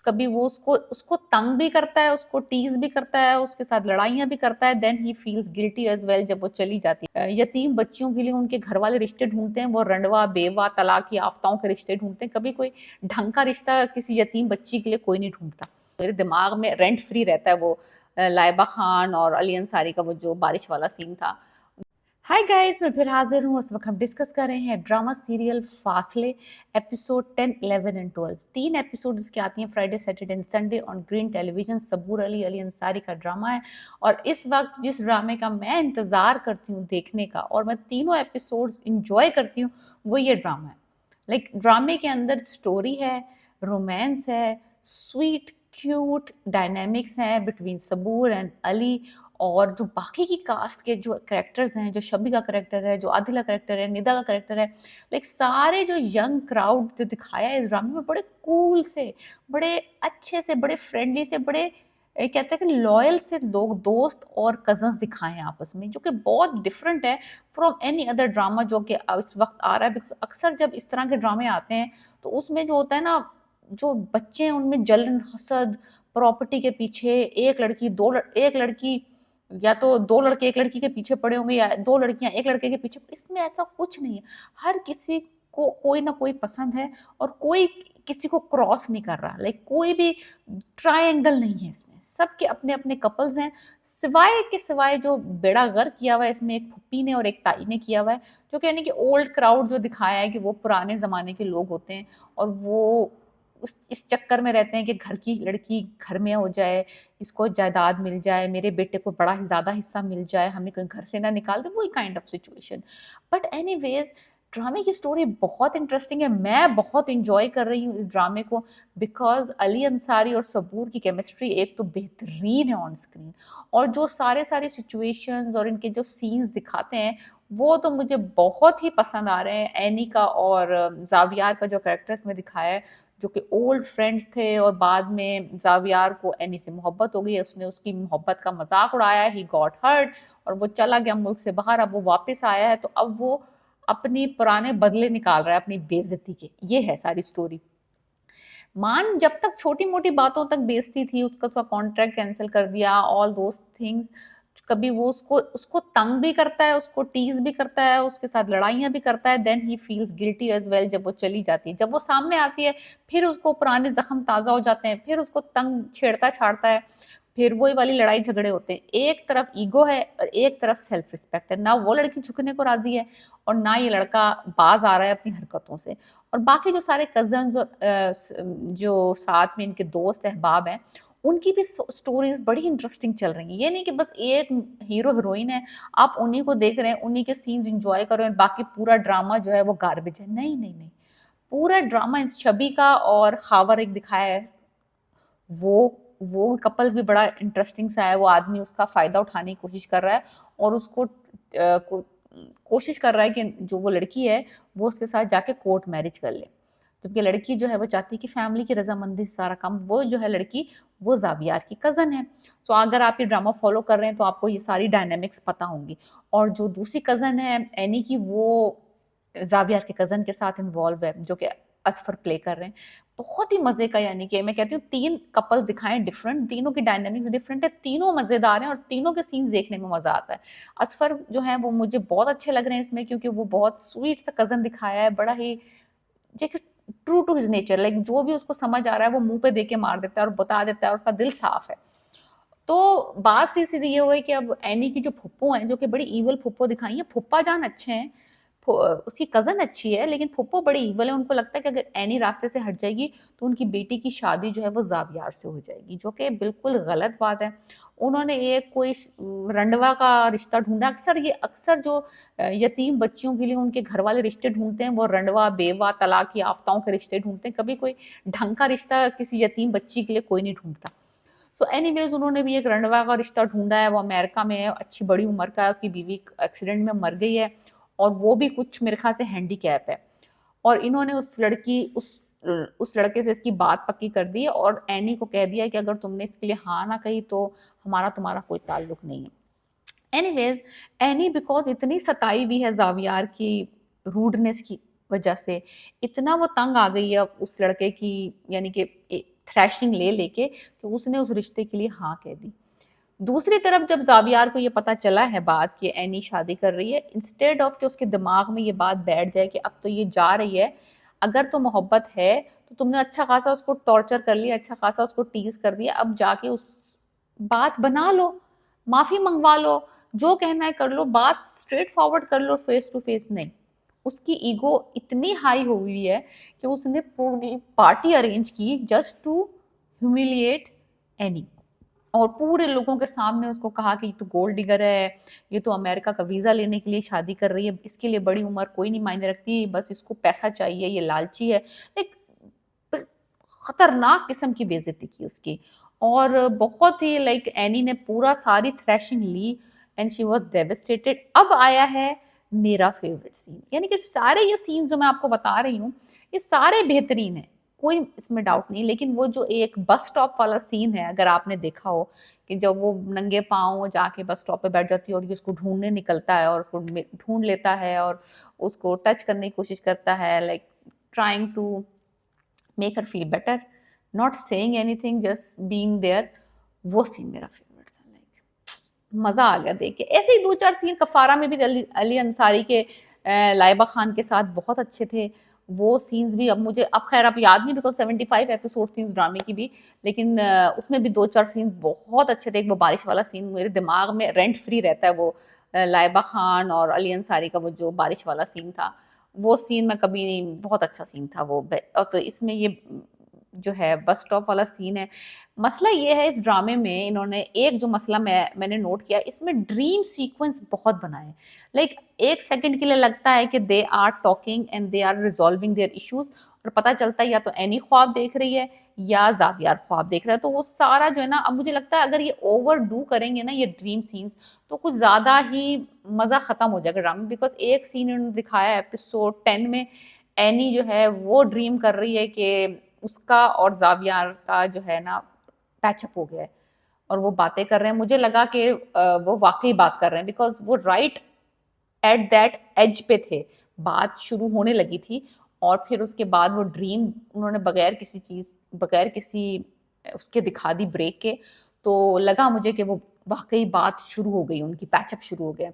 कभी वो उसको उसको तंग भी करता है, उसको टीज भी करता है, उसके साथ लड़ाइयां भी करता है, then he feels guilty as well जब वो चली जाती है। यतीम बच्चियों के लिए उनके घर वाले रिश्ते ढूंढते हैं, वो रंडवा बेवा तलाक की आफताओं के रिश्ते ढूंढते हैं, कभी कोई ढंग का रिश्ता किसी यतीम बच्ची के लिए कोई नहीं ढूंढता। मेरे दिमाग में रेंट फ्री रहता है वो लाइबा खान और अली अंसारी का वो जो बारिश वाला सीन था। हाय गाइस, मैं फिर हाजिर हूँ और इस वक्त हम डिस्कस कर रहे हैं drama serial Faasle episode 10, 11 and 12। 3 episode इसकी आती हैं Friday, Saturday and Sunday on Green Television. Saboor Aly Ali Ansari का ड्रामा है और इस वक्त जिस ड्रामे का मैं इंतज़ार करती हूँ देखने का और मैं तीनों एपिसोड्स इंजॉय करती हूँ वो ये ड्रामा है। ड्रामे के अंदर स्टोरी है, रोमांस है, स्वीट क्यूट डायनेमिक्स हैं बिटवीन सबूर एंड अली, और जो बाकी की कास्ट के जो कैरेक्टर्स हैं, जो शबी का कैरेक्टर है, जो आदिला कैरेक्टर है, निदा का कैरेक्टर है, सारे जो यंग क्राउड जो दिखाया है इस ड्रामे में, बड़े कूल से, बड़े अच्छे से, बड़े फ्रेंडली से, बड़े कहते हैं कि लॉयल से लोग, दोस्त और कजन्स दिखाए हैं आपस में, जो कि बहुत डिफरेंट है फ्रॉम एनी अदर ड्रामा जो कि इस वक्त आ रहा है। बिकॉज अक्सर जब इस तरह के ड्रामे आते हैं तो उसमें जो होता है ना, जो बच्चे हैं उनमें जलन, हसद, प्रॉपर्टी के पीछे, एक लड़की या तो दो लड़के एक लड़की के पीछे पड़े होंगे या दो लड़कियां एक लड़के के पीछे। इसमें ऐसा कुछ नहीं है। हर किसी को कोई ना कोई पसंद है और कोई किसी को क्रॉस नहीं कर रहा। कोई भी ट्रायंगल नहीं है इसमें, सबके अपने अपने कपल्स हैं। सिवाय जो बेड़ा गर्क किया हुआ है इसमें एक फुप्पी ने और एक ताई ने किया हुआ है, जो कहने कि ओल्ड क्राउड जो दिखाया है कि वो पुराने जमाने के लोग होते हैं और वो इस चक्कर में रहते हैं कि घर की लड़की घर में हो जाए, इसको जायदाद मिल जाए, मेरे बेटे को बड़ा ही ज़्यादा हिस्सा मिल जाए, हमें कोई घर से ना निकाल दे, वही kind of situation. But anyways, ड्रामे की स्टोरी बहुत इंटरेस्टिंग है। मैं बहुत इंजॉय कर रही हूँ इस ड्रामे को बिकॉज अली अंसारी और सबूर की केमिस्ट्री एक तो बेहतरीन है ऑन स्क्रीन, और जो सारे सिचुएशंस और इनके जो सीन्स दिखाते हैं वो तो मुझे बहुत ही पसंद आ रहे हैं। एनी का और जावियार का जो कैरेक्टर इसमें दिखाया है, जो कि ओल्ड फ्रेंड्स थे और बाद में जावियार को एनी से मोहब्बत हो गई, उसने उसकी मोहब्बत का मजाक उड़ाया, ही गॉट हर्ट और वो चला गया मुल्क से बाहर। अब वो वापस आया है तो अब वो अपनी पुराने बदले निकाल रहा है अपनी बेइज्जती के। ये है सारी स्टोरी। मान जब तक छोटी मोटी बातों तक बेइज्जती थी, उसका कॉन्ट्रैक्ट कैंसिल कर दिया, ऑल दोस थिंग्स, कभी वो उसको उसको तंग भी करता है, उसको टीज भी करता है, उसके साथ लड़ाइयां भी करता है, then he feels guilty as well जब वो चली जाती है। जब वो सामने आती है फिर उसको पुराने जख्म ताजा हो जाते हैं, फिर उसको तंग छेड़ता छाड़ता है, फिर वही वाली लड़ाई झगड़े होते हैं। एक तरफ ईगो है और एक तरफ सेल्फ रिस्पेक्ट है। ना वो लड़की झुकने को राजी है और ना ये लड़का बाज आ रहा है अपनी हरकतों से। और बाकी जो सारे कजन्स और जो साथ में इनके दोस्त अहबाब हैं, उनकी भी स्टोरीज बड़ी इंटरेस्टिंग चल रही हैं। ये नहीं कि बस एक हीरो हीरोइन है, आप उन्हीं को देख रहे हैं, उन्हीं के सीन्स एंजॉय कर रहे हैं, बाकी पूरा ड्रामा जो है वो गार्बेज है। नहीं नहीं नहीं, पूरा ड्रामा छवि का और खावर एक दिखाया है। वो कपल्स भी बड़ा इंटरेस्टिंग सा है। वो आदमी उसका फायदा उठाने की कोशिश कर रहा है और उसको कोशिश कर रहा है कि जो वो लड़की है वो उसके साथ जाके कोर्ट मैरिज कर ले, जबकि लड़की जो है वो चाहती है कि फैमिली की रजामंदी से सारा काम। वो जो है लड़की, वो जावियार की कज़न है। तो अगर आप ये ड्रामा फॉलो कर रहे हैं तो आपको ये सारी डायनेमिक्स पता होंगी। और जो दूसरी कज़न है एनी की, वो जावियार के कज़न के साथ इन्वॉल्व है, जो कि असफर प्ले कर रहे हैं। बहुत ही मजे का, यानी कि मैं कहती हूँ 3 कपल दिखाएं डिफरेंट, तीनों की डायनेमिक्स डिफरेंट है, तीनों मजेदार हैं और तीनों के सीन्स देखने में मजा आता है। असफर जो है वो मुझे बहुत अच्छे लग रहे हैं इसमें, क्योंकि वो बहुत स्वीट सा कजन दिखाया है, बड़ा ही ट्रू टू हिज नेचर। जो भी उसको समझ आ रहा है वो मुंह पे दे के मार देता है और बता देता है, और उसका दिल साफ है। तो बात सीधी ये हुई कि अब एनी की जो फुप्पो हैं, जो कि बड़ी ईवल फुप्पो दिखाई है, फुप्पा जान अच्छे हैं, उसकी कजन अच्छी है, लेकिन फुप्पो बड़ी ईवल है। उनको लगता है कि अगर एनी रास्ते से हट जाएगी तो उनकी बेटी की शादी जो है वो जावियार से हो जाएगी, जो कि बिल्कुल गलत बात है। उन्होंने एक कोई रंडवा का रिश्ता ढूंढा। अक्सर जो यतीम बच्चियों के लिए उनके घर वाले रिश्ते ढूंढते हैं, वो रंडवा बेवा तलाक की आफताओं के रिश्ते ढूंढते हैं, कभी कोई ढंग का रिश्ता किसी यतीम बच्ची के लिए कोई नहीं ढूंढता। सो एनीवेज, उन्होंने भी एक रंडवा का रिश्ता ढूंढा है। वो अमेरिका में है, अच्छी बड़ी उम्र का है, उसकी बीवी एक्सीडेंट में मर गई है और वो भी कुछ मेरे ख्याल से हैंडीकैप है। और इन्होंने उस लड़के से इसकी बात पक्की कर दी और एनी को कह दिया कि अगर तुमने इसके लिए हाँ ना कही तो हमारा तुम्हारा कोई ताल्लुक नहीं है। एनीवेज, एनी बिकॉज इतनी सताई हुई है जावियार की रूडनेस की वजह से, इतना वो तंग आ गई है उस लड़के की, यानी कि थ्रैशिंग ले लेके कि उसने उस रिश्ते के लिए हाँ कह दी। दूसरी तरफ जब ज़ावियार को ये पता चला है बात कि एनी शादी कर रही है, इंस्टेड ऑफ कि उसके दिमाग में ये बात बैठ जाए कि अब तो ये जा रही है, अगर तो मोहब्बत है तो तुमने अच्छा खासा उसको टॉर्चर कर लिया, अच्छा खासा उसको टीज कर दिया, अब जाके उस बात बना लो, माफी मंगवा लो, जो कहना है कर लो, बात स्ट्रेट फॉरवर्ड कर लो, फेस टू फेस नहीं। उसकी ईगो इतनी हाई हो हुई है कि उसने पूरी पार्टी अरेंज की जस्ट टू ह्यूमिलिएट एनी, और पूरे लोगों के सामने उसको कहा कि ये तो गोल्ड डिगर है, ये तो अमेरिका का वीजा लेने के लिए शादी कर रही है, इसके लिए बड़ी उम्र कोई नहीं मायने रखती, बस इसको पैसा चाहिए, ये लालची है। एक खतरनाक किस्म की बेइज्जती की उसकी, और बहुत ही लाइक एनी ने पूरा सारी थ्रैशिंग ली एंड शी वाज डेविस्टेटेड। अब आया है मेरा फेवरेट सीन, यानी कि सारे ये सीन जो मैं आपको बता रही हूँ ये सारे बेहतरीन है, कोई इसमें डाउट नहीं, लेकिन वो जो एक बस स्टॉप वाला सीन है, अगर आपने देखा हो कि जब वो नंगे पाँव जाके बस स्टॉप पे बैठ जाती है और ये उसको ढूंढने निकलता है और उसको ढूंढ लेता है और उसको टच करने की कोशिश करता है, like trying to make her feel better, not saying anything, just being there, वो सीन मेरा फेवरेट था। लाइक मजा आ गया देख के। ऐसे ही दो चार सीन कफारा में भी अली अंसारी के लाइबा खान के साथ बहुत अच्छे थे। वो सीन्स भी अब मुझे अब खैर अब याद नहीं, बिकॉज 75 एपिसोड थी उस ड्रामे की भी, लेकिन उसमें भी दो चार सीन बहुत अच्छे थे। एक वो बारिश वाला सीन मेरे दिमाग में रेंट फ्री रहता है, वो लाइबा खान और अली अंसारी का वो जो बारिश वाला सीन था, वो सीन मैं कभी नहीं, बहुत अच्छा सीन था वो। और तो इसमें ये जो है बस स्टॉप वाला सीन है। मसला ये है इस ड्रामे में, इन्होंने एक जो मसला मैंने नोट किया, इसमें ड्रीम सीक्वेंस बहुत बनाए। लाइक एक सेकंड के लिए लगता है कि they are talking and they are resolving their issues, और पता चलता है या तो एनी ख्वाब देख रही है या ज़ावियार ख्वाब देख रहा है। तो वो सारा जो है ना, अब मुझे लगता है अगर ये ओवर डू करेंगे ना ये ड्रीम सीन्स, तो कुछ ज़्यादा ही मज़ा ख़त्म हो जाएगा ड्रामे। बिकॉज एक सीन इन्होंने दिखाया एपिसोड 10 में, एनी जो है वो ड्रीम कर रही है कि उसका और ज़ावियार का जो है ना पैचअप हो गया है, और वो बातें कर रहे हैं। मुझे लगा कि वो वाकई बात कर रहे हैं, बिकॉज वो राइट एट दैट एज पे थे, बात शुरू होने लगी थी, और फिर उसके बाद वो ड्रीम उन्होंने बगैर किसी उसके दिखा दी ब्रेक के, तो लगा मुझे कि वो वाकई बात शुरू हो गई, उनकी पैचअप शुरू हो गया।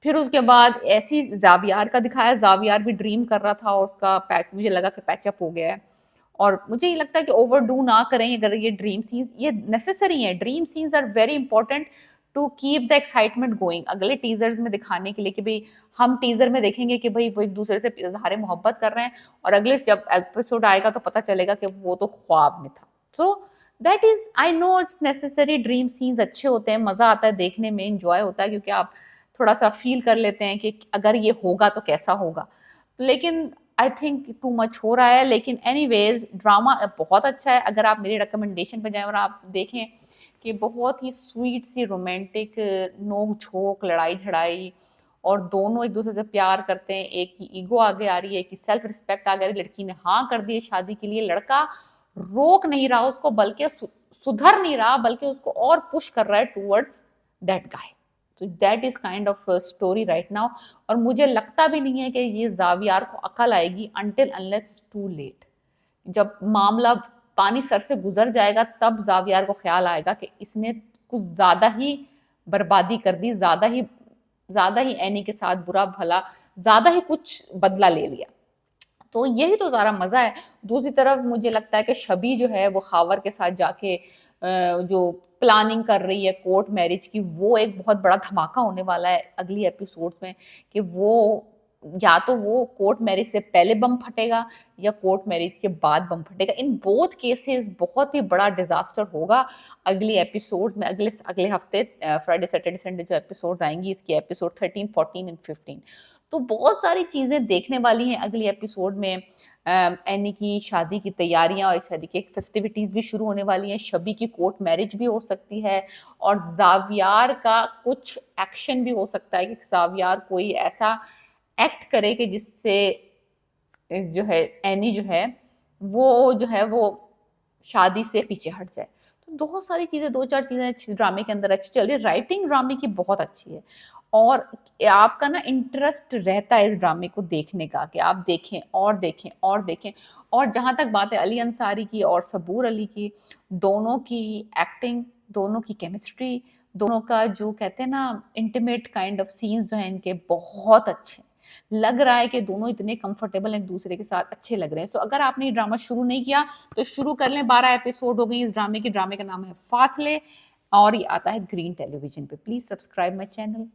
फिर उसके बाद ऐसी ज़ावियार का दिखाया, ज़ावियार भी ड्रीम कर रहा था और उसका मुझे लगा कि पैचअप हो गया है। और मुझे ये लगता है कि ओवरडू ना करें अगर ये ड्रीम सीन्स, ये नेसेसरी है। Dream scenes are very important to keep the excitement going, अगले टीजर्स में दिखाने के लिए कि भाई हम टीजर में देखेंगे कि भाई वो एक दूसरे से इजहार मोहब्बत कर रहे हैं, और अगले जब एपिसोड आएगा तो पता चलेगा कि वो तो ख्वाब में था। So that is, I know it's necessary. Dream scenes अच्छे होते हैं, मजा आता है देखने में, इंजॉय होता है, क्योंकि आप थोड़ा सा फील कर लेते हैं कि अगर ये होगा तो कैसा होगा। लेकिन आई थिंक टू मच हो रहा है। लेकिन एनीवेज ड्रामा बहुत अच्छा है, अगर आप मेरी रिकमेंडेशन पे जाएं और आप देखें कि बहुत ही स्वीट सी रोमांटिक नोक झोंक, लड़ाई झड़ाई, और दोनों एक दूसरे से प्यार करते हैं, एक की ईगो आगे आ रही है, एक की सेल्फ रिस्पेक्ट आ गई, लड़की ने हाँ कर दी है शादी के लिए, लड़का रोक नहीं रहा उसको, बल्कि सुधर नहीं रहा, बल्कि उसको और पुश कर रहा है टूवर्ड्स दैट गाय। तो that is kind of story right now. और मुझे लगता भी नहीं है कि ये ज़ावियार को अकल आएगी अनटिल अनलेस टू लेट। जब मामला पानी सर से गुजर जाएगा तब ज़ावियार को ख्याल आएगा कि इसने कुछ ज़्यादा ही बर्बादी कर दी, ज़्यादा ही एनी के साथ बुरा भला, ज़्यादा ही कुछ बदला ले लिया। तो यही तो सारा मज़ा है। दूसरी तरफ मुझे लगता है कि शबी जो है वो खावर के साथ जाके जो प्लानिंग कर रही है कोर्ट मैरिज की, वो एक बहुत बड़ा धमाका होने वाला है अगली एपिसोड्स में, कि वो या तो वो कोर्ट मैरिज से पहले बम फटेगा या कोर्ट मैरिज के बाद बम फटेगा। इन बोथ केसेस बहुत ही बड़ा डिजास्टर होगा अगली एपिसोड्स में। अगले अगले हफ्ते फ्राइडे सैटरडे संडे जो एपिसोड्स आएंगी, इसके एपिसोड 13, 14 एंड 15, तो बहुत सारी चीज़ें देखने वाली हैं अगली एपिसोड में। एनी की शादी की तैयारियां और शादी की फेस्टिविटीज़ भी शुरू होने वाली हैं, शबी की कोर्ट मैरिज भी हो सकती है, और ज़ावियार का कुछ एक्शन भी हो सकता है कि ज़ावियार कोई ऐसा एक्ट करे कि जिससे जो है एनी जो है वो शादी से पीछे हट जाए। तो बहुत सारी चीज़ें, दो चार चीज़ें ड्रामे के अंदर अच्छी चल रही है। राइटिंग ड्रामे की बहुत अच्छी है, और आपका ना इंटरेस्ट रहता है इस ड्रामे को देखने का कि आप देखें और देखें और देखें। और जहाँ तक बात है अली अंसारी की और सबूर अली की, दोनों की एक्टिंग, दोनों की केमिस्ट्री, दोनों का जो कहते हैं ना इंटीमेट काइंड ऑफ सीन्स जो हैं इनके बहुत अच्छे लग रहा है कि दोनों इतने कंफर्टेबल एक दूसरे के साथ अच्छे लग रहे हैं। सो अगर आपने ये ड्रामा शुरू नहीं किया तो शुरू कर लें। 12 एपिसोड हो गए इस ड्रामे के। ड्रामे का नाम है फासले और ये आता है ग्रीन टेलीविजन पे। Please subscribe my channel.